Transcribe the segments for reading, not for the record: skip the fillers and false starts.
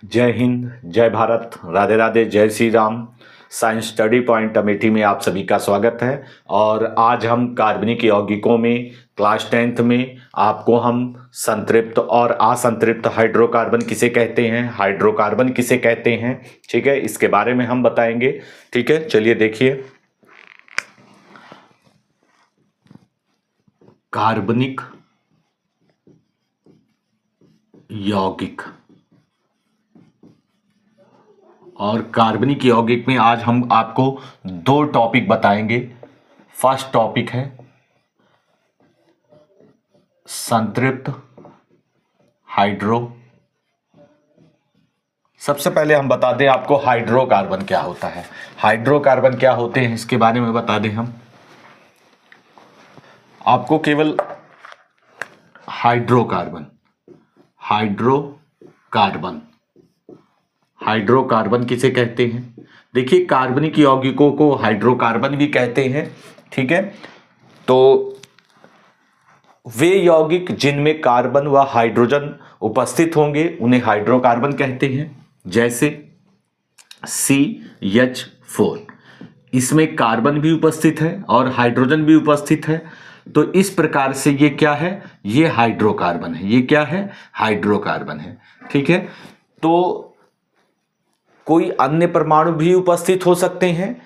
जय हिंद, जय भारत, राधे राधे, जय Shri Ram. Science study point Amethi में आप सभी का स्वागत है। और आज हम कार्बनिक यौगिकों में क्लास 10th में आपको हम संतृप्त और असंतृप्त हाइड्रोकार्बन किसे कहते हैं, हाइड्रोकार्बन किसे कहते हैं, ठीक है, इसके बारे में हम बताएंगे। ठीक है, चलिए देखिए। कार्बनिक यौगिक और कार्बनिक यौगिक में आज हम आपको दो टॉपिक बताएंगे। फर्स्ट टॉपिक है संतृप्त हाइड्रो। सबसे पहले हम बता दें आपको हाइड्रोकार्बन क्या होता है। हाइड्रोकार्बन क्या होते हैं इसके बारे में बता दें हम आपको। केवल हाइड्रोकार्बन हाइड्रोकार्बन हाइड्रोकार्बन किसे कहते हैं? देखिए, कार्बनिक यौगिकों को हाइड्रोकार्बन भी कहते हैं। ठीक है, तो वे यौगिक जिनमें कार्बन व हाइड्रोजन उपस्थित होंगे उन्हें हाइड्रोकार्बन कहते हैं। जैसे CH4, इसमें कार्बन भी उपस्थित है और हाइड्रोजन भी उपस्थित है। तो इस प्रकार से ये क्या है? ये हाइड्रोकार्बन है। ये क्या है? हाइड्रोकार्बन है। ठीक है, तो कोई अन्य परमाणु भी उपस्थित हो सकते हैं,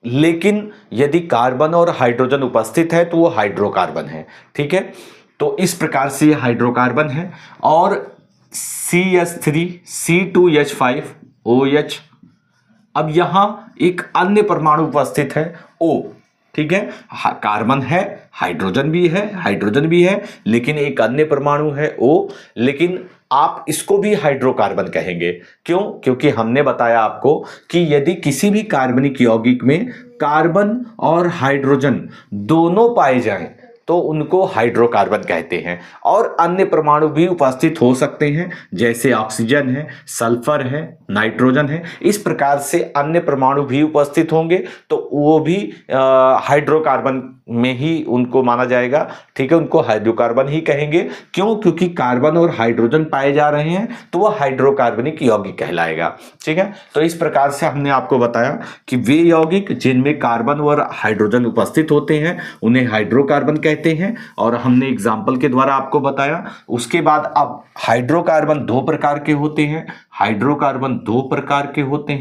लेकिन यदि कार्बन और हाइड्रोजन उपस्थित है तो वो हाइड्रोकार्बन है। ठीक है, तो इस प्रकार से ये हाइड्रोकार्बन है। और CH3 C2H5OH, अब यहां एक अन्य परमाणु उपस्थित है O। ठीक है, कार्बन है, हाइड्रोजन भी है, लेकिन एक अन्य परमाणु है O। लेकिन आप इसको भी हाइड्रोकार्बन कहेंगे। क्यों? क्योंकि हमने बताया आपको कि यदि किसी भी कार्बनिक यौगिक में कार्बन और हाइड्रोजन दोनों पाए जाएं तो उनको हाइड्रोकार्बन कहते हैं। और अन्य परमाणु भी उपस्थित हो सकते हैं, जैसे ऑक्सीजन है, सल्फर है, नाइट्रोजन है। इस प्रकार से अन्य परमाणु भी उपस्थित होंगे तो वो भी हाइड्रोकार्बन में ही उनको माना जाएगा। ठीक है, उनको हाइड्रोकार्बन ही कहेंगे। क्यों? क्योंकि कार्बन और हाइड्रोजन पाए जा रहे हैं तो वह हाइड्रोकार्बनिक यौगिक कहलाएगा। ठीक है, तो इस प्रकार से हमने आपको बताया कि वे यौगिक जिनमें कार्बन और हाइड्रोजन उपस्थित होते हैं उन्हें हाइड्रोकार्बन कहते हैं। और हमने एग्जाम्पल के द्वारा आपको बताया। उसके बाद अब हाइड्रोकार्बन दो प्रकार के होते हैं। हाइड्रोकार्बन दो प्रकार के होते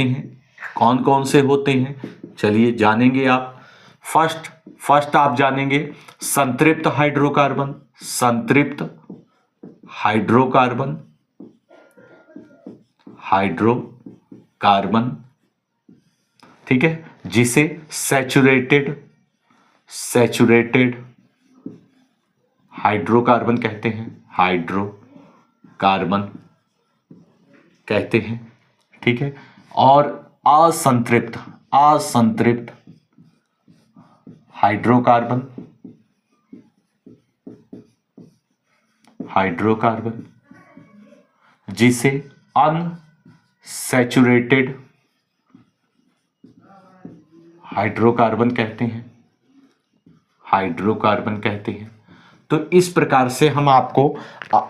हैं। कौन कौन से होते हैं चलिए जानेंगे आप। फर्स्ट आप जानेंगे संतृप्त हाइड्रोकार्बन। हाइड्रोकार्बन, ठीक है, जिसे सैचुरेटेड हाइड्रोकार्बन कहते हैं। ठीक है, और असंतृप्त हाइड्रोकार्बन जिसे अनसैचुरेटेड हाइड्रोकार्बन कहते हैं। तो इस प्रकार से हम आपको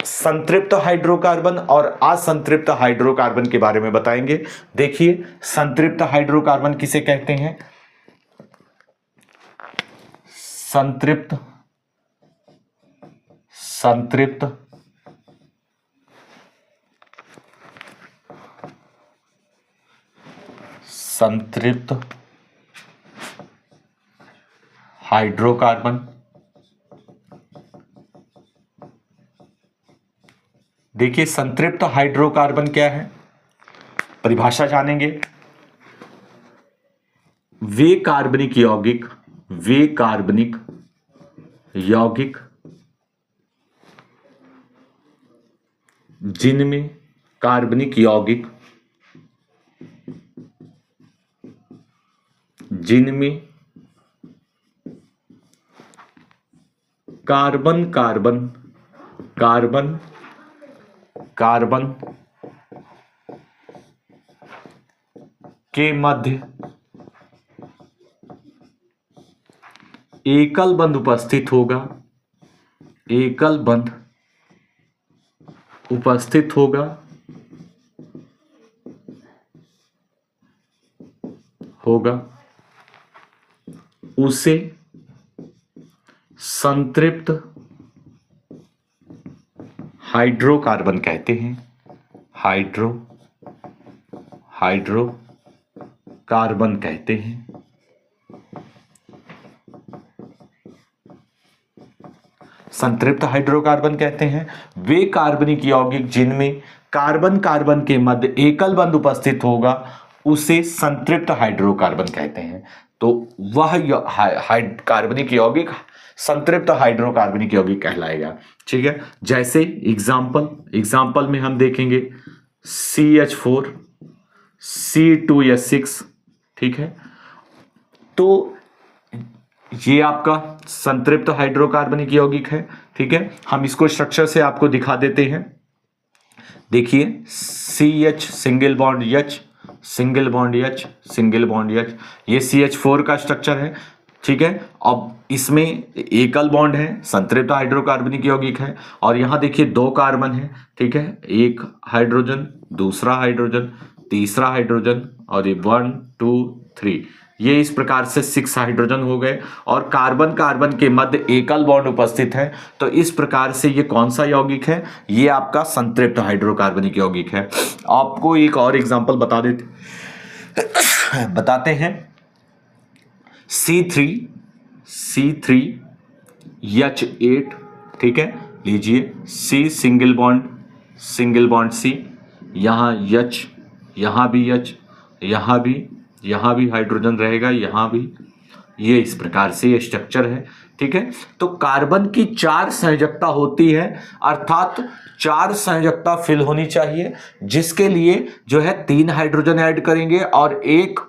संतृप्त हाइड्रोकार्बन और असंतृप्त हाइड्रोकार्बन के बारे में बताएंगे। देखिए, संतृप्त हाइड्रोकार्बन किसे कहते हैं? संतृप्त हाइड्रोकार्बन, देखिए संतृप्त हाइड्रोकार्बन क्या है, परिभाषा जानेंगे। वे कार्बनिक यौगिक जिनमें कार्बन के मध्य एकल बंध उपस्थित होगा। उपस्थित होगा उसे संतृप्त हाइड्रोकार्बन कहते हैं। हाइड्रोकार्बन कहते हैं। संतृप्त हाइड्रोकार्बन कहते हैं वे कार्बनिक यौगिक जिनमें कार्बन कार्बन के मध्य एकल बंध उपस्थित होगा उसे संतृप्त हाइड्रोकार्बन कहते हैं। तो वह कार्बनिक यौगिक संतृप्त हाइड्रोकार्बनिक यौगिक कहलाएगा। ठीक है, जैसे एग्जाम्पल में हम देखेंगे CH4 C2H6। ठीक है, तो ये आपका संतृप्त हाइड्रोकार्बनिक यौगिक है। ठीक है, हम इसको स्ट्रक्चर से आपको दिखा देते हैं। देखिए CH single bond H single bond H single bond H, ये CH4 का स्ट्रक्चर है। ठीक है, अब इसमें एकल बॉन्ड है, संतृप्त हाइड्रोकार्बनिक यौगिक है, और यहां देखिए 2 कार्बन है। ठीक है, एक हाइड्रोजन, दूसरा हाइड्रोजन, तीसरा हाइड्रोजन, और ये 1 2 3, ये इस प्रकार से 6 हाइड्रोजन हो गए, और कार्बन कार्बन के मध्य एकल बॉन्ड उपस्थित है। तो इस प्रकार से ये कौन सा यौगिक है? ये आपका संतृप्त हाइड्रोकार्बनिक यौगिक है। आपको एक और एग्जांपल बताते हैं। C3H8। ठीक है, लीजिए C सिंगल बॉन्ड C, यहाँ H, यहाँ भी H, यहाँ भी हाइड्रोजन रहेगा, यहाँ भी। ये इस प्रकार से ये स्ट्रक्चर है। ठीक है, तो कार्बन की 4 संयोजकता होती है, अर्थात 4 संयोजकता फिल होनी चाहिए, जिसके लिए जो है 3 हाइड्रोजन ऐड करेंगे और एक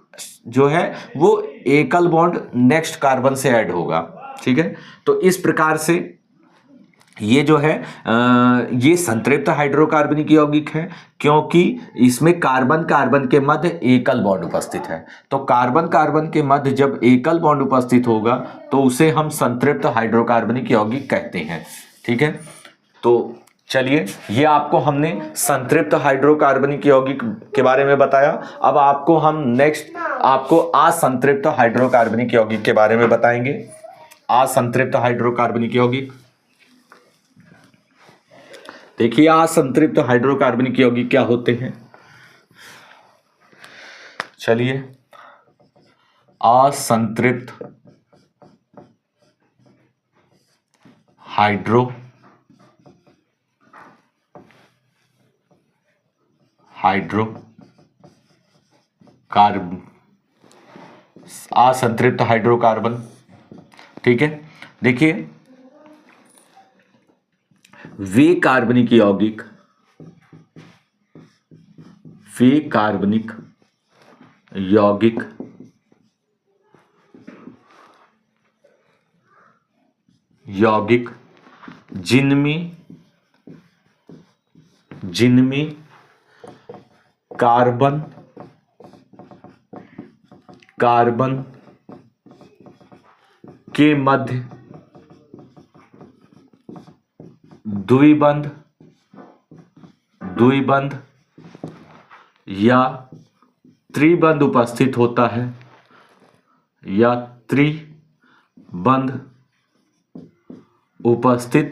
जो है वो एकल बॉन्ड नेक्स्ट कार्बन से ऐड होगा। ठीक है, तो इस प्रकार से ये जो है ये संतृप्त हाइड्रोकार्बनिक यौगिक है, क्योंकि इसमें कार्बन कार्बन के मध्य एकल बॉन्ड उपस्थित है। तो कार्बन कार्बन के मध्य जब एकल बॉन्ड उपस्थित होगा तो उसे हम संतृप्त हाइड्रोकार्बनिक यौगिक कहते हैं। ठीक है, तो चलिए, ये आपको हमने संतृप्त हाइड्रोकार्बनिक यौगिक के बारे में बताया। अब आपको हम नेक्स्ट असंतृप्त हाइड्रोकार्बनिक यौगिक के बारे में बताएंगे। असंतृप्त हाइड्रोकार्बनिक यौगिक, देखिए असंतृप्त हाइड्रोकार्बनिक यौगिक क्या होते हैं। चलिए, असंतृप्त असंतृप्त हाइड्रोकार्बन। ठीक है, देखिए वे कार्बनिक यौगिक जिनमें कार्बन के मध्य द्विबंध या त्रिबंध उपस्थित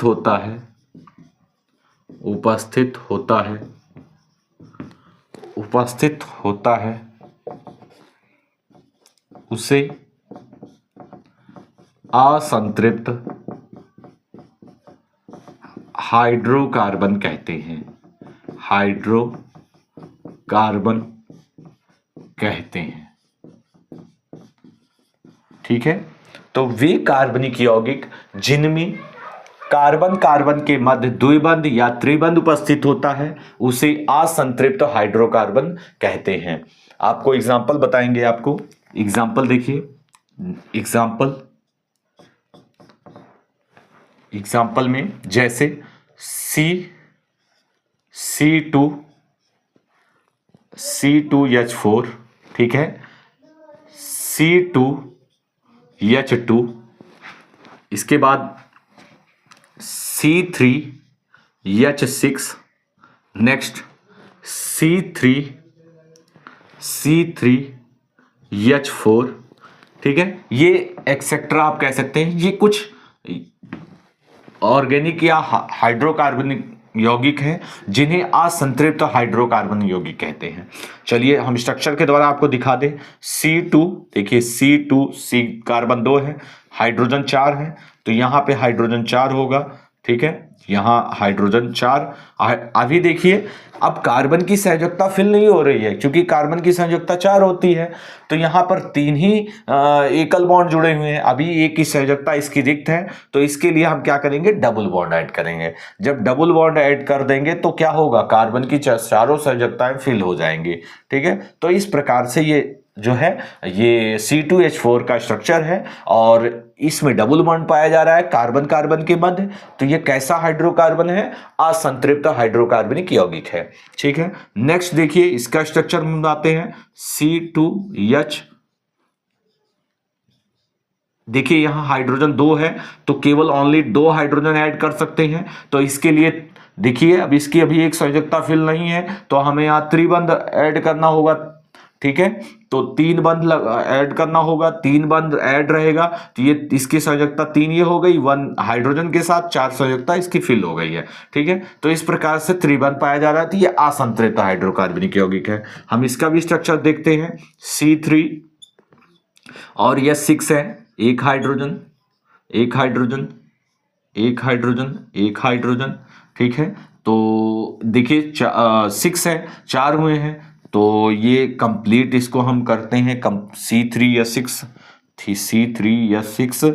होता है, उपस्थित होता है, उसे असंतृप्त हाइड्रोकार्बन कहते हैं। ठीक है, तो वे कार्बनिक यौगिक जिनमें कार्बन कार्बन के मध्य द्विबंध या त्रिबंध उपस्थित होता है उसे असंतृप्त हाइड्रोकार्बन कहते हैं। आपको एग्जाम्पल बताएंगे। आपको एग्जाम्पल देखिए, एग्जाम्पल में जैसे C2H4। ठीक है, C2H2, इसके बाद C3H6, नेक्स्ट C3H4, ठीक है। ये एक्सेट्रा आप कह सकते हैं, ये कुछ ऑर्गेनिक या हाइड्रोकार्बनिक यौगिक हैं जिन्हें असंतृप्त हाइड्रोकार्बन यौगिक कहते हैं। चलिए हम स्ट्रक्चर के द्वारा आपको दिखा दें। C2, देखिए C2 कार्बन 2 है, हाइड्रोजन 4 है, तो यहाँ पे हाइड्रोजन 4 होगा, ठीक है, यहाँ हाइड्रोजन 4। अभी देखिए अब कार्बन की संयोजकता फिल नहीं हो रही है, क्योंकि कार्बन की संयोजकता 4 होती है, तो यहाँ पर 3 ही एकल बॉन्ड जुड़े हुए हैं। अभी एक की संयोजकता इसकी रिक्त है, तो इसके लिए हम क्या करेंगे, डबल बॉन्ड ऐड करेंगे। जब डबल बॉन्ड ऐड कर देंगे तो क्या होगा, कार्बन की चारों संयोजकताएं फिल हो जाएंगी, ठीक है। तो इस प्रकार से ये जो है ये C2H4 का स्ट्रक्चर है और इसमें डबल बॉन्ड पाया जा रहा है कार्बन कार्बन के मध्य। तो ये कैसा हाइड्रोकार्बन है, असंतृप्त हाइड्रोकार्बनिक यौगिक है, ठीक है। नेक्स्ट देखिए इसका स्ट्रक्चर हम बताते हैं। C2H, देखिए यहां हाइड्रोजन 2 है, तो केवल ओनली 2 हाइड्रोजन ऐड कर सकते हैं। तो इसके लिए देखिए अब इसकी अभी एक संयोजकता फिल नहीं है, तो हमें यहां त्रिबंध ऐड करना होगा, ठीक है। तो 3 बंध ऐड करना होगा, 3 बंध ऐड रहेगा, तो ये इसकी संयोजकता 3 ये हो गई, 1 हाइड्रोजन के साथ 4 संयोजकता इसकी फिल हो गई है, ठीक है। तो इस प्रकार से त्रिबंध पाया जा रहा है, तो ये असंतृप्त हाइड्रोकार्बनिक यौगिक है। हम इसका भी स्ट्रक्चर देखते हैं। C3 और यह 6 है, एक हाइड्रोजन, एक हाइड्रोजन, एक हाइड्रोजन, एक हाइड्रोजन, ठीक है। तो देखिए 6 है, 4 हुए हैं, तो ये कंप्लीट इसको हम करते हैं C3 या 6, C3 या 6,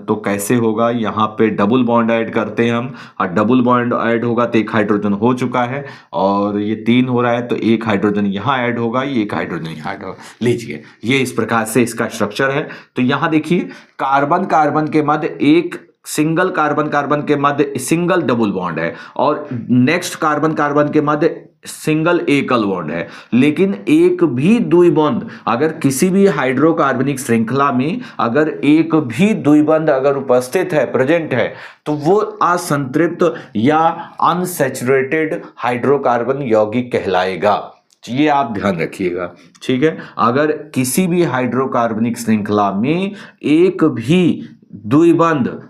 तो कैसे होगा, यहाँ पे डबल बॉन्ड ऐड करते हैं हम, और डबल बॉन्ड ऐड होगा तो एक हाइड्रोजन हो चुका है, और ये 3 हो रहा है तो एक हाइड्रोजन यहाँ ऐड होगा, ये एक हाइड्रोजन यहाँ ऐड होगा। लीजिए ये इस प्रकार से इसका स्ट्रक्चर है। तो यहाँ देखिए कार्बन कार्बन के मध्य एक सिंगल कार्बन कार्बन के मध्य सिंगल डबल बॉन्ड है, और नेक्स्ट कार्बन कार्बन के मध्य सिंगल एकल बॉन्ड है। लेकिन एक भी द्विबंध अगर किसी भी हाइड्रोकार्बनिक श्रृंखला में अगर एक भी द्विबंध अगर उपस्थित है, प्रेजेंट है, तो वो असंतृप्त या अनसैचुरेटेड हाइड्रोकार्बन यौगिक कहलाएगा। ये आप ध्यान रखिएगा, ठीक है। अगर किसी भी हाइड्रोकार्बनिक श्रृंखला में एक भी द्विबंध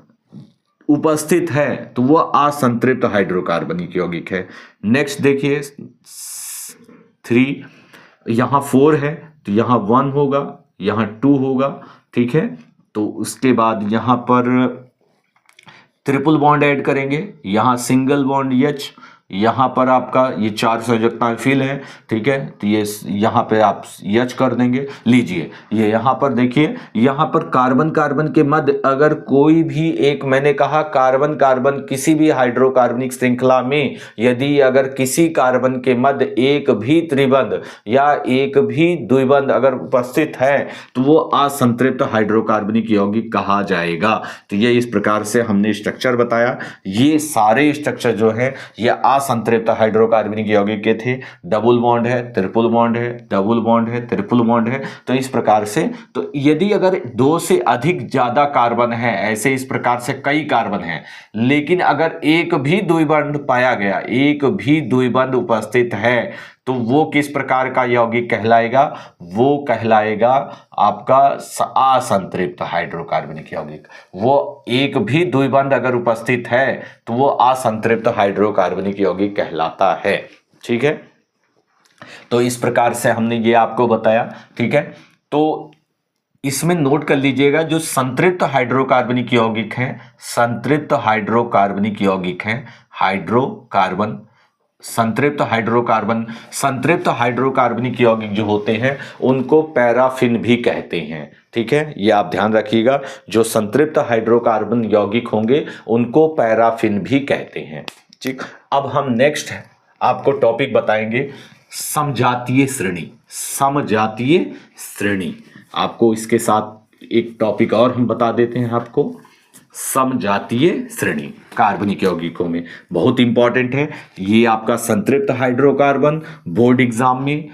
उपस्थित है तो वो असंतृप्त हाइड्रोकार्बनिक यौगिक है। नेक्स्ट देखिए 3, यहां 4 है, तो यहां 1 होगा, यहां 2 होगा, ठीक है। तो उसके बाद यहां पर ट्रिपल बॉन्ड ऐड करेंगे, यहां सिंगल बॉन्ड H, यहाँ पर आपका ये 4 संयोजकताएं फिल है, ठीक है। तो ये यहाँ पे आप H कर देंगे। लीजिए ये यहाँ पर देखिए, यहाँ पर कार्बन कार्बन के मध्य अगर कोई भी एक, मैंने कहा कार्बन कार्बन किसी भी हाइड्रोकार्बनिक श्रृंखला में यदि अगर किसी कार्बन के मध्य एक भी त्रिबंध या एक भी द्विबंध अगर उपस्थित है तो वो असंतृप्त हाइड्रोकार्बनिक यौगिक कहा जाएगा। तो ये इस प्रकार से हमने स्ट्रक्चर बताया। ये सारे स्ट्रक्चर जो है ये असंतृप्त हाइड्रोकार्बनिक यौगिक के थे। डबल बॉन्ड है, ट्रिपल बॉन्ड है, डबल बॉन्ड है, ट्रिपल बॉन्ड है। तो इस प्रकार से, तो यदि अगर 2 से अधिक ज्यादा कार्बन है, ऐसे इस प्रकार से कई कार्बन हैं, लेकिन अगर एक भी द्विबंध पाया गया, एक भी द्विबंध उपस्थित है, तो वो किस प्रकार का यौगिक कहलाएगा, वो कहलाएगा आपका असंतृप्त हाइड्रोकार्बनिक यौगिक। वो एक भी द्विबंध अगर उपस्थित है तो वो असंतृप्त हाइड्रोकार्बनिक यौगिक कहलाता है, ठीक है। तो इस प्रकार से हमने ये आपको बताया, ठीक है। तो इसमें नोट कर लीजिएगा, जो संतृप्त हाइड्रोकार्बनिक यौगिक हैं, संतृप्त हाइड्रोकार्बनिक यौगिक हैं, हाइड्रोकार्बन संतृप्त हाइड्रोकार्बनिक यौगिक जो होते हैं उनको पैराफिन भी कहते हैं, ठीक है। ये आप ध्यान रखिएगा, जो संतृप्त हाइड्रोकार्बन यौगिक होंगे उनको पैराफिन भी कहते हैं, ठीक। अब हम नेक्स्ट आपको टॉपिक बताएंगे समजातीय श्रेणी। समजातीय श्रेणी, आपको इसके साथ एक टॉपिक और हम बता देते हैं आपको। समजातीय श्रेणी कार्बनिक यौगिकों में बहुत इंपॉर्टेंट है। ये आपका संतृप्त हाइड्रोकार्बन बोर्ड एग्जाम में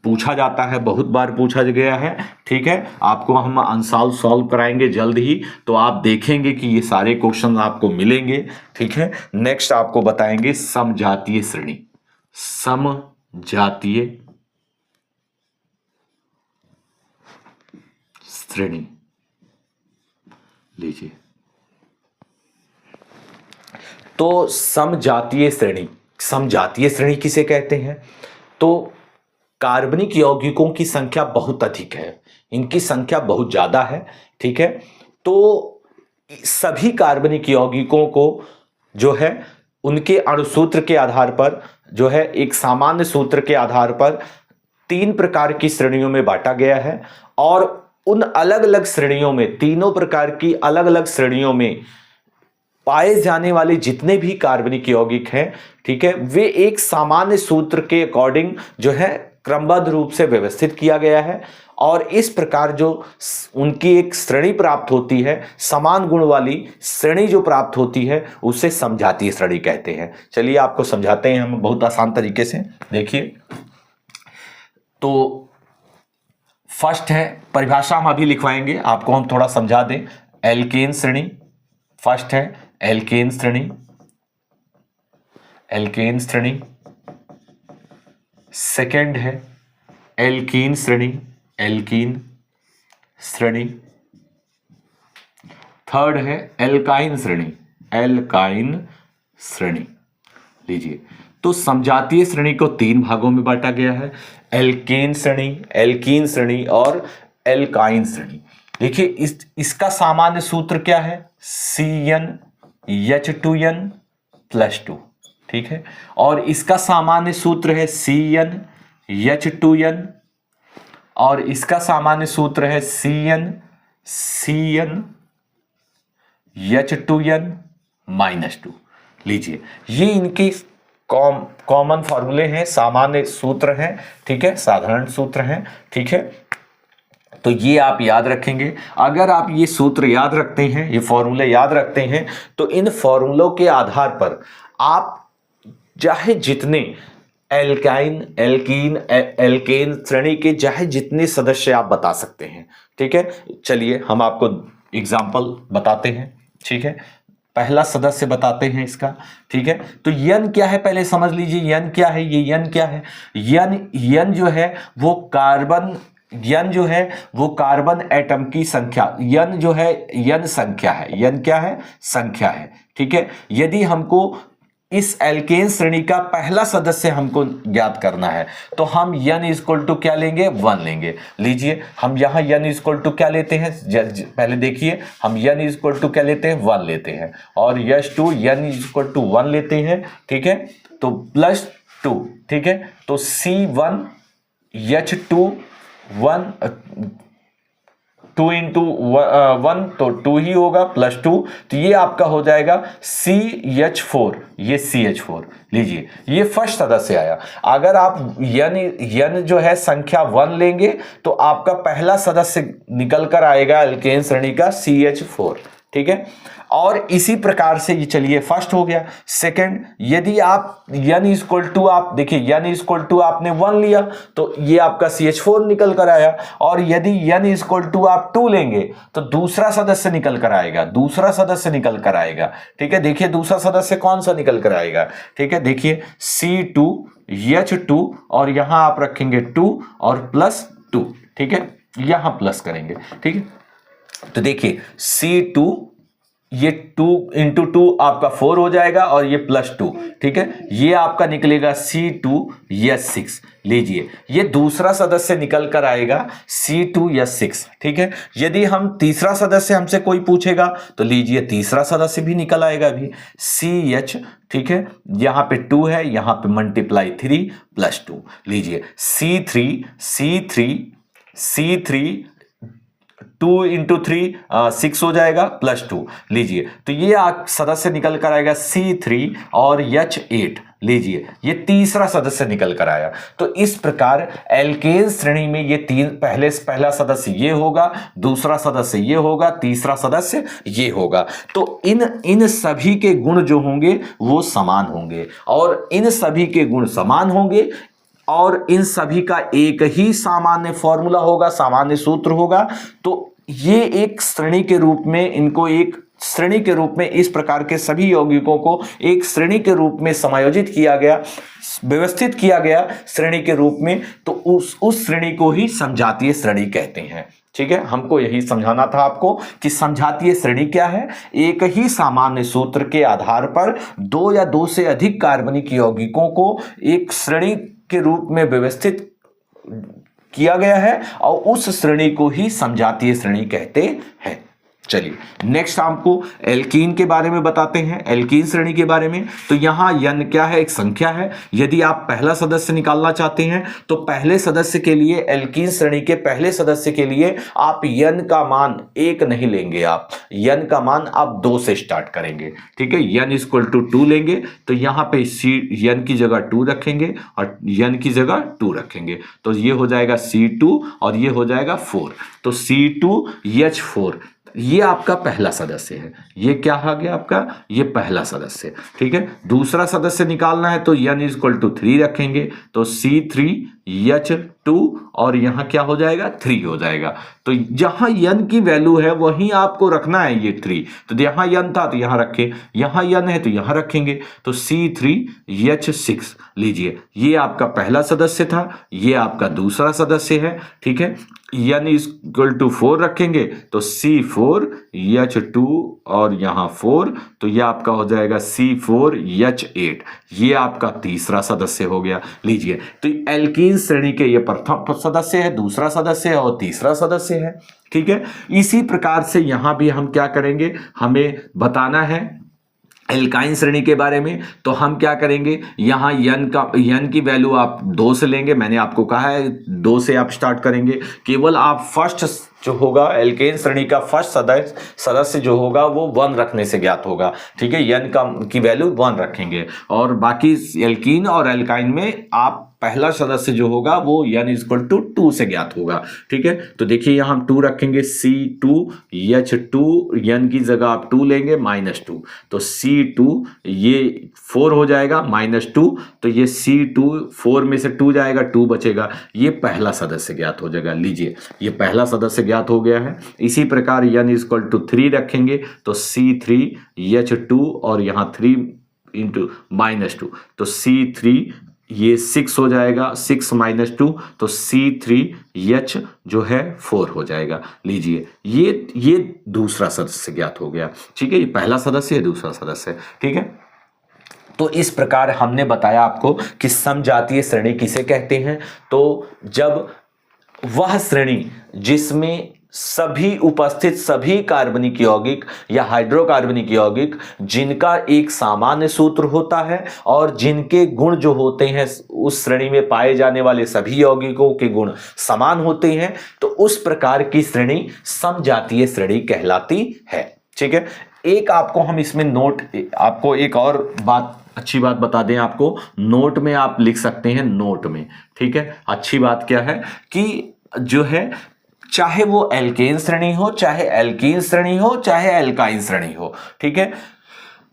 पूछा जाता है, बहुत बार पूछा गया है। ठीक है, आपको हम अनसॉल्व सॉल्व कराएंगे जल्द ही, तो आप देखेंगे कि ये सारे क्वेश्चन आपको मिलेंगे। ठीक है, नेक्स्ट आपको बताएंगे समजातीय श्रेणी। समजातीय श्रेणी लीजिए। तो समजातीय श्रेणी, समजातीय श्रेणी किसे कहते हैं? तो कार्बनिक यौगिकों की संख्या बहुत अधिक है, इनकी संख्या बहुत ज्यादा है। ठीक है, तो सभी कार्बनिक यौगिकों को जो है उनके अणुसूत्र के आधार पर जो है एक सामान्य सूत्र के आधार पर 3 प्रकार की श्रेणियों में बांटा गया है, और उन अलग अलग श्रेणियों में, तीनों प्रकार की अलग अलग श्रेणियों में पाए जाने वाले जितने भी कार्बनिक यौगिक हैं, ठीक है, वे एक सामान्य सूत्र के अकॉर्डिंग जो है क्रमबद्ध रूप से व्यवस्थित किया गया है, और इस प्रकार जो उनकी एक श्रेणी प्राप्त होती है, समान गुण वाली श्रेणी जो प्राप्त होती है, उसे समजातीय श्रेणी कहते हैं। चलिए आपको समझाते हैं हम बहुत आसान तरीके से। देखिए, तो फर्स्ट है, परिभाषा हम अभी लिखवाएंगे, आपको हम थोड़ा समझा दें। एल्केन श्रेणी, फर्स्ट है एल्केन श्रेणी, एल्केन श्रेणी। सेकंड है एल्कीन श्रेणी, एल्कीन श्रेणी। थर्ड है एल्काइन श्रेणी, एल्काइन श्रेणी। लीजिए, तो समजातीय श्रेणी को 3 भागों में बांटा गया है, एल्केन श्रेणी, एल्कीन श्रेणी और एल्काइन श्रेणी। देखिए, इसका सामान्य सूत्र क्या है? CnH2n+2। ठीक है, और इसका सामान्य सूत्र है CnH2n, और इसका सामान्य सूत्र है CnH2n-2। लीजिए, ये इनके कॉमन फॉर्मूले हैं, सामान्य सूत्र हैं। ठीक है, साधारण सूत्र हैं। ठीक है, तो ये आप याद रखेंगे। अगर आप ये सूत्र याद रखते हैं, ये फॉर्मूले याद रखते हैं, तो इन फॉर्मूलों के आधार पर आप चाहे जितने एल्काइन, एल्कीन, एल्केन श्रेणी के चाहे जितने सदस्य आप बता सकते हैं। ठीक है, चलिए हम आपको एग्जाम्पल बताते हैं। ठीक है, पहला सदस्य बताते हैं इसका। ठीक है, तो यन क्या है पहले समझ लीजिए। यन क्या है? ये यन क्या है? यन जो है वो कार्बन, यन जो है वो कार्बन एटम की संख्या, यन जो है यन संख्या है। यन क्या है? संख्या है। ठीक है, यदि हमको इस एल्केन श्रेणी का पहला सदस्य हमको ज्ञात करना है, तो हम n इक्वल टू क्या लेंगे? 1 लेंगे। लीजिए, हम यहाँ n इक्वल टू क्या लेते हैं? पहले देखिए, हम n इक्वल टू क्या लेते हैं? 1 लेते हैं, और H2 n इक्वल टू 1 लेते हैं। ठीक है, तो +2। ठीक है, तो C1H2 1 2 × 1 तो 2 ही होगा, +2, तो ये आपका हो जाएगा CH4, ये CH4। लीजिए, ये फर्स्ट सदस्य आया। अगर आप n जो है संख्या 1 लेंगे, तो आपका पहला सदस्य निकल कर आएगा एल्केन श्रेणी का CH4। ठीक है, और इसी प्रकार से ये, चलिए फर्स्ट हो गया। सेकंड, यदि आप n इक्वल टू, आप देखिए n इक्वल टू आपने 1 लिया, तो ये आपका CH4 निकल कर आया, और यदि n इक्वल टू आप 2 लेंगे, तो दूसरा सदस्य निकल कर आएगा, दूसरा सदस्य निकल कर आएगा। ठीक है, देखिए दूसरा सदस्य कौन सा निकल कर आएगा? ठीक है, देखिए C2H2, और यहां आप रखेंगे 2 और +2। ठीक है, यहां प्लस करेंगे। ठीक है, तो देखिए C2, ये 2 × 2 आपका 4 हो जाएगा, और ये +2। ठीक है, ये आपका निकलेगा C2H6। लीजिए, ये दूसरा सदस्य निकल कर आएगा C2H6। ठीक है, यदि हम तीसरा सदस्य हमसे कोई पूछेगा, तो लीजिए तीसरा सदस्य भी निकल आएगा अभी, CH। ठीक है, यहां पे 2 है, यहां पे मल्टीप्लाई 3 +2। लीजिए, C3 2 × 3 6 हो जाएगा, +2। लीजिए, तो ये सदस्य निकल कर आएगा C3 और H8। लीजिए, ये तीसरा सदस्य निकल कर आया। तो इस प्रकार एल्केन श्रेणी में ये पहला सदस्य ये होगा, दूसरा सदस्य ये होगा, तीसरा सदस्य ये होगा। तो इन सभी के गुण जो होंगे वो समान होंगे, और इन सभी के गुण समान होंगे, और इन सभी का एक ही सामान्य फॉर्मूला होगा, सामान्य सूत्र होगा। तो ये एक श्रेणी के रूप में, इनको एक श्रेणी के रूप में, इस प्रकार के सभी यौगिकों को एक श्रेणी के रूप में समायोजित किया गया, व्यवस्थित किया गया श्रेणी के रूप में, तो उस श्रेणी को ही समजातीय श्रेणी कहते हैं। ठीक है, हमको यही समझाना था आपको कि समजातीय श्रेणी क्या है। एक ही सामान्य सूत्र के आधार पर दो या दो से अधिक कार्बनिक यौगिकों को एक श्रेणी के रूप में व्यवस्थित किया गया है और उस श्रेणी को ही समजातीय श्रेणी कहते हैं। चलिए नेक्स्ट आपको एल्कीन के बारे में बताते हैं, एल्कीन श्रेणी के बारे में। तो यहां यन क्या है, एक संख्या है। यदि आप पहला सदस्य निकालना चाहते हैं तो पहले सदस्य के लिए, एल्कीन श्रेणी के पहले सदस्य के लिए आप यन का मान 1 नहीं लेंगे, आप यन का मान आप 2 से स्टार्ट करेंगे। ठीक है, यन इक्वल टू 2 लेंगे तो यहां पे यन की जगह 2 रखेंगे और यन की जगह 2 रखेंगे, तो ये हो जाएगा C2 और ये हो जाएगा 4। तो C2H4 ये आपका पहला सदस्य है। ये क्या आ गया आपका, ये पहला सदस्य। ठीक है, दूसरा सदस्य निकालना है तो n इक्वल टू 3 रखेंगे, तो C3H2 और यहां क्या हो जाएगा, 3 हो जाएगा। तो जहां n की वैल्यू है वहीं आपको रखना है ये 3। तो यहां n था तो यहां रखे, यहां n है तो यहां रखेंगे, तो C3H6 लीजिए। ये आपका पहला सदस्य था, ये आपका दूसरा सदस्य है। ठीक है, n इक्वल टू 4 रखेंगे तो C4H2 और यहां 4, तो यह आपका हो जाएगा C4H8। ये आपका तीसरा सदस्य हो गया। लीजिए, तो एल्कीन श्रेणी के ये प्रथम सदस्य है, दूसरा सदस्य है और तीसरा सदस्य है। ठीक है, इसी प्रकार से यहां भी हम क्या करेंगे, हमें बताना है एल्काइन श्रेणी के बारे में। तो हम क्या करेंगे, यहाँ n की वैल्यू आप 2 से लेंगे। मैंने आपको कहा है 2 से आप स्टार्ट करेंगे। केवल आप फर्स्ट जो होगा, एल्केन श्रेणी का फर्स्ट सदस्य जो होगा वो 1 रखने से ज्ञात होगा। ठीक है, n की वैल्यू 1 रखेंगे और बाकी एल्कीन और एल्काइन में आप पहला सदस्य जो होगा वो n इक्वल टू 2 से ज्ञात होगा। ठीक है, तो देखिए यहाँ हम 2 रखेंगे, C2H2, n की जगह आप 2 लेंगे, -2, तो C2 ये 4 हो जाएगा, -2, तो ये C2 4 में से 2 जाएगा, 2 बचेगा, ये पहला सदस्य ज्ञात हो जाएगा। लीजिए, ये पहला सदस्य ज्ञात हो गया है। इसी प्रकार n इक्वल टू 3 रखेंगे तो C3H2 और यहाँ 3 इंटू -2, तो C3 ये 6 हो जाएगा, 6 -2, तो C3H जो है 4 हो जाएगा। लीजिए, ये दूसरा सदस्य ज्ञात हो गया। ठीक है, ये पहला सदस्य है, दूसरा सदस्य। ठीक है, तो इस प्रकार हमने बताया आपको कि समजातीय श्रेणी किसे कहते हैं। तो जब वह श्रेणी जिसमें सभी उपस्थित सभी कार्बनिक यौगिक या हाइड्रोकार्बनिक यौगिक जिनका एक सामान्य सूत्र होता है और जिनके गुण जो होते हैं उस श्रेणी में पाए जाने वाले सभी यौगिकों के गुण समान होते हैं, तो उस प्रकार की श्रेणी समजातीय श्रेणी कहलाती है। ठीक है, एक आपको हम इसमें नोट, आपको एक और बात, अच्छी बात बता दें आपको, नोट में आप लिख सकते हैं, नोट में। ठीक है, अच्छी बात क्या है कि जो है, चाहे वो एल्केन श्रेणी हो, चाहे एल्कीन श्रेणी हो, चाहे एल्काइन श्रेणी हो, ठीक है,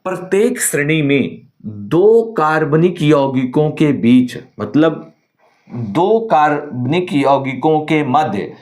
प्रत्येक श्रेणी में 2 कार्बनिक यौगिकों के बीच, मतलब 2 कार्बनिक यौगिकों के मध्य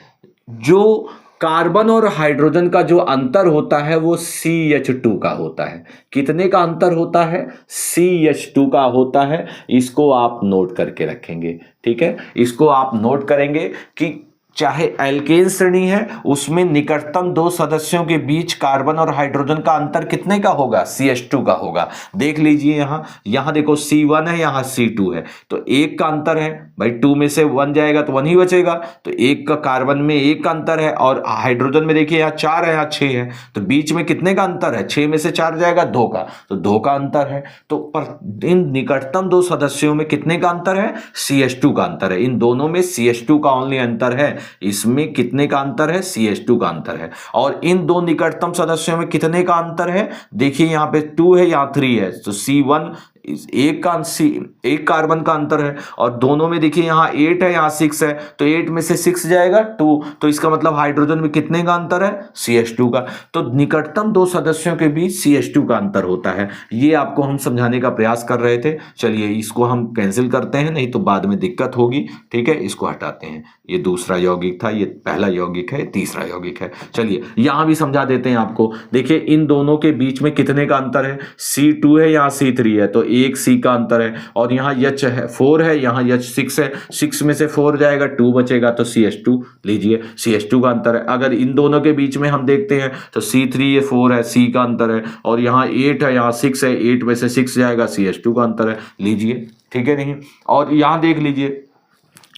जो कार्बन और हाइड्रोजन का जो अंतर होता है वो CH2 का होता है। कितने का अंतर होता है, CH2 का होता है। इसको आप नोट करके रखेंगे। ठीक है, इसको आप नोट करेंगे कि चाहे एल्केन श्रेणी है उसमें निकटतम 2 सदस्यों के बीच कार्बन और हाइड्रोजन का अंतर कितने का होगा, CH2 का होगा। देख लीजिए, यहां देखो C1 है, यहां C2 है, तो 1 का अंतर है भाई, 2 में से 1 जाएगा तो 1 ही बचेगा, तो 1 का कार्बन में 1 का अंतर है और हाइड्रोजन में देखिए यहाँ 4 है, यहाँ 6 है, तो बीच में कितने का अंतर है, 6 में से 4 जाएगा 2 का, तो 2 का अंतर है। तो पर इन निकटतम 2 सदस्यों में कितने का अंतर है, CH2 का अंतर है। इन दोनों में CH2 का ओनली अंतर है, इसमें कितने का अंतर है, CH2 का अंतर है। और इन 2 निकटतम सदस्यों में कितने का अंतर है, देखिए यहाँ पे 2 है, यहाँ 3 है, तो C1 एक कार्बन का अंतर है, और दोनों में देखिए यहाँ 8 है, यहाँ 6 है, तो 8 में से 6 जाएगा 2, तो इसका मतलब हाइड्रोजन में कितने का अंतर है, CH2 का। तो निकटतम दो सदस्यों के बीच CH2 का अंतर होता है। ये आपको हम समझाने का प्रयास कर रहे थे। चलिए इसको हम कैंसिल करते हैं, नहीं तो बाद में दिक्कत होगी। ठीक है, इसको हटाते हैं। ये दूसरा यौगिक था, ये पहला यौगिक है, तीसरा यौगिक है। चलिए यहां भी समझा देते हैं आपको। देखिए इन दोनों के बीच में कितने का अंतर है, C2 है, यहाँ C3 है, तो एक C का अंतर है, और यहाँ H है 4 है, यहाँ H 6 है, 6 में से 4 जाएगा 2 बचेगा, तो CH2 लीजिए, CH2 का अंतर है। अगर इन दोनों के बीच में हम देखते हैं तो C3 ये 4 है, C का अंतर है, और यहाँ 8 है, यहाँ 6 है, 8 में से 6 जाएगा, CH2 का अंतर है, लीजिए। ठीक है नहीं, और यहाँ देख लीजिए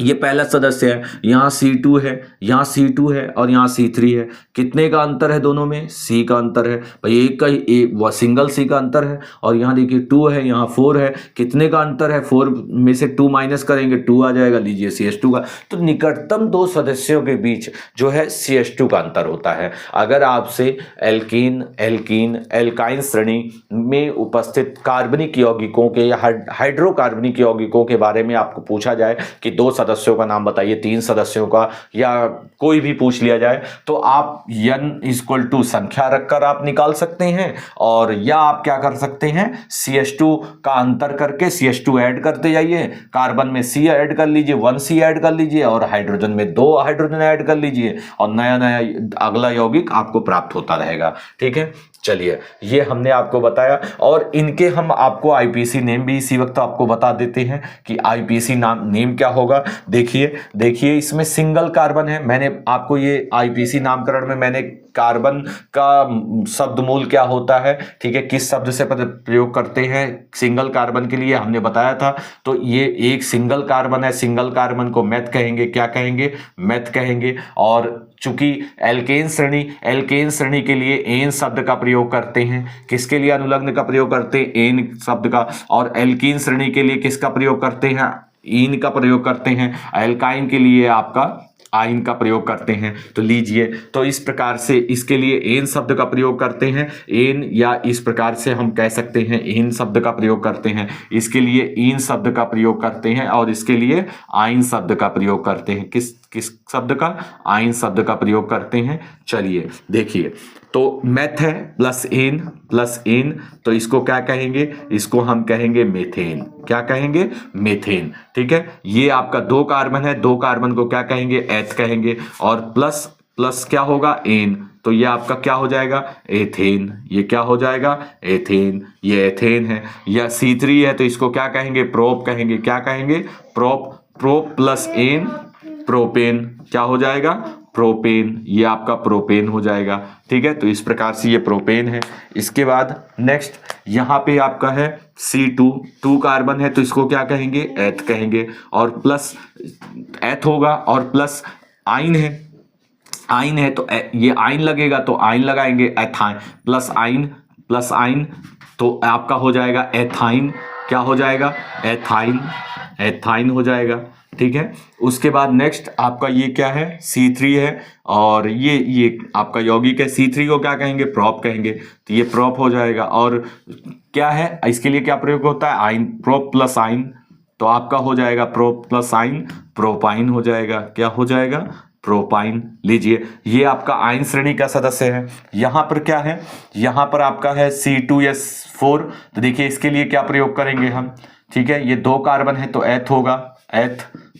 ये पहला सदस्य है, यहाँ C2 है, यहाँ C2 है, और यहाँ C3 है। कितने का अंतर है दोनों में, C का अंतर है भाई, एक का एक वह सिंगल C का अंतर है। और यहाँ देखिए 2 है, यहाँ 4 है, कितने का अंतर है, 4 में से 2 माइनस करेंगे 2 आ जाएगा, लीजिए CH2 का। तो निकटतम दो सदस्यों के बीच जो है CH2 का अंतर होता है। अगर आपसे एल्कीन एल्कीन एल्काइन श्रेणी में उपस्थित कार्बनिक यौगिकों के या हाइड्रोकार्बनिक यौगिकों के बारे में आपको पूछा जाए कि दो सदस्यों का नाम बताइए, 3 सदस्यों का, या कोई भी पूछ लिया जाए, तो आप n = संख्या रखकर आप निकाल सकते हैं, और या आप क्या कर सकते हैं, CH2 का अंतर करके CH2 ऐड करते जाइए, कार्बन में C ऐड कर लीजिए, 1 C ऐड कर लीजिए, और हाइड्रोजन में 2 हाइड्रोजन ऐड कर लीजिए, और नया नया अगला यौगिक आपको प्राप्त होता रहेगा। ठीक है, चलिए ये हमने आपको बताया, और इनके हम आपको IPC नेम भी इसी वक्त आपको बता देते हैं कि IPC नेम क्या होगा। देखिए इसमें सिंगल कार्बन है। मैंने आपको ये IPC नामकरण में मैंने कार्बन का शब्द मूल क्या होता है, ठीक है, किस शब्द से प्रयोग करते हैं सिंगल कार्बन के लिए हमने बताया था। तो ये एक सिंगल कार्बन है, सिंगल कार्बन को मेथ कहेंगे, क्या कहेंगे, मेथ कहेंगे। और चूंकि एल्केन श्रेणी के लिए एन शब्द का प्रयोग करते हैं, किसके लिए अनुलग्न का प्रयोग करते हैं, एन शब्द का, और एल्कीन श्रेणी के लिए किसका प्रयोग करते हैं, इन का प्रयोग करते हैं, एल्काइन के लिए आपका आइन का प्रयोग करते हैं। तो लीजिए, तो इस प्रकार से इसके लिए एन शब्द का प्रयोग करते हैं, एन, या इस प्रकार से हम कह सकते हैं इन शब्द का प्रयोग करते हैं, इसके लिए इन शब्द का प्रयोग करते हैं, और इसके लिए आइन शब्द का प्रयोग करते हैं। किस शब्द का, आइन शब्द का प्रयोग करते हैं। चलिए देखिए, तो मेथ है प्लस एन, तो इसको क्या कहेंगे, इसको हम कहेंगे मेथेन। क्या कहेंगे, मेथेन। ठीक है, ये आपका 2 कार्बन है, 2 कार्बन को क्या कहेंगे, एथ कहेंगे, और प्लस क्या होगा, एन, तो ये आपका क्या हो जाएगा, एथेन। ये क्या हो जाएगा, एथेन, ये एथेन है। या C3 है तो इसको क्या कहेंगे, प्रोप कहेंगे। क्या कहेंगे, प्रोप प्लस एन, प्रोपेन। क्या हो जाएगा, प्रोपेन। ये आपका प्रोपेन हो जाएगा। ठीक है, तो इस प्रकार से ये प्रोपेन है। इसके बाद नेक्स्ट यहाँ पे आपका है C2 कार्बन है, तो इसको क्या कहेंगे, एथ कहेंगे, और प्लस एथ होगा, और प्लस आइन है तो ये आइन लगेगा, तो आइन लगाएंगे, एथाइन, प्लस आइन तो आपका हो जाएगा एथाइन। क्या हो जाएगा, एथाइन हो जाएगा। ठीक है, उसके बाद नेक्स्ट आपका ये क्या है, C3 है, और ये आपका यौगिक है। C3 को क्या कहेंगे, प्रोप कहेंगे, तो ये प्रोप हो जाएगा। और क्या है, इसके लिए क्या प्रयोग होता है, आइन, प्रोप प्लस आइन, तो आपका हो जाएगा प्रोप प्लस आइन, प्रोपाइन हो जाएगा। क्या हो जाएगा, प्रोपाइन। लीजिए, ये आपका आइन श्रेणी का सदस्य है। यहाँ पर क्या है, यहाँ पर आपका है C2S4, तो देखिए इसके लिए क्या प्रयोग करेंगे हम। ठीक है, ये 2 कार्बन है तो एथ होगा, एथ,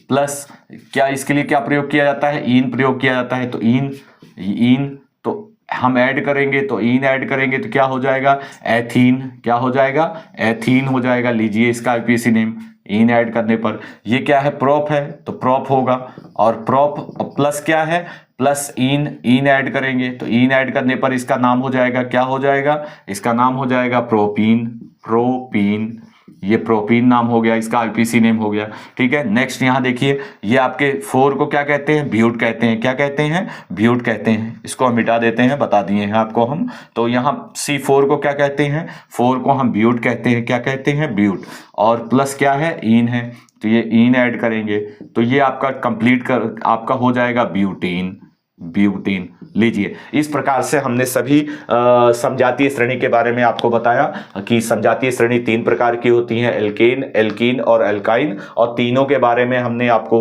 प्लस क्या इसके लिए क्या प्रयोग किया जाता है, इन प्रयोग किया जाता है, तो इन तो हम ऐड करेंगे, तो इन ऐड करेंगे तो क्या हो जाएगा, एथीन। क्या हो जाएगा, एथीन हो जाएगा। लीजिए इसका IPC नेम, इन ऐड करने पर ये क्या है, प्रोप है, तो प्रोप होगा, और प्रोप प्लस क्या है, प्लस इन ऐड करेंगे, तो इन ऐड करने पर इसका नाम हो जाएगा, क्या हो जाएगा, इसका नाम हो जाएगा प्रोपीन। ये प्रोपीन नाम हो गया, इसका IPC नेम हो गया। ठीक है, नेक्स्ट यहाँ देखिए, ये आपके 4 को क्या कहते हैं, ब्यूट कहते हैं। क्या कहते हैं, ब्यूट कहते हैं। इसको हम मिटा देते हैं, बता दिए हैं आपको हम। तो यहाँ C4 को क्या कहते हैं, 4 को हम ब्यूट कहते हैं। क्या कहते हैं, ब्यूट, और प्लस क्या है, इन है, तो ये इन ऐड करेंगे, तो ये आपका कंप्लीट आपका हो जाएगा ब्यूटीन। ब्यूटीन। लीजिए, इस प्रकार से हमने सभी समजातीय श्रेणी के बारे में आपको बताया कि समजातीय श्रेणी 3 प्रकार की होती हैं, एल्केन, एल्कीन और एल्काइन, और तीनों के बारे में हमने आपको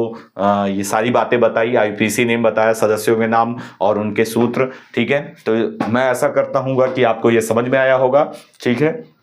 ये सारी बातें बताई, आईपीसी नेम बताया, सदस्यों के नाम और उनके सूत्र। ठीक है, तो मैं ऐसा करता हूँ कि आपको ये समझ में आया होगा। ठीक है।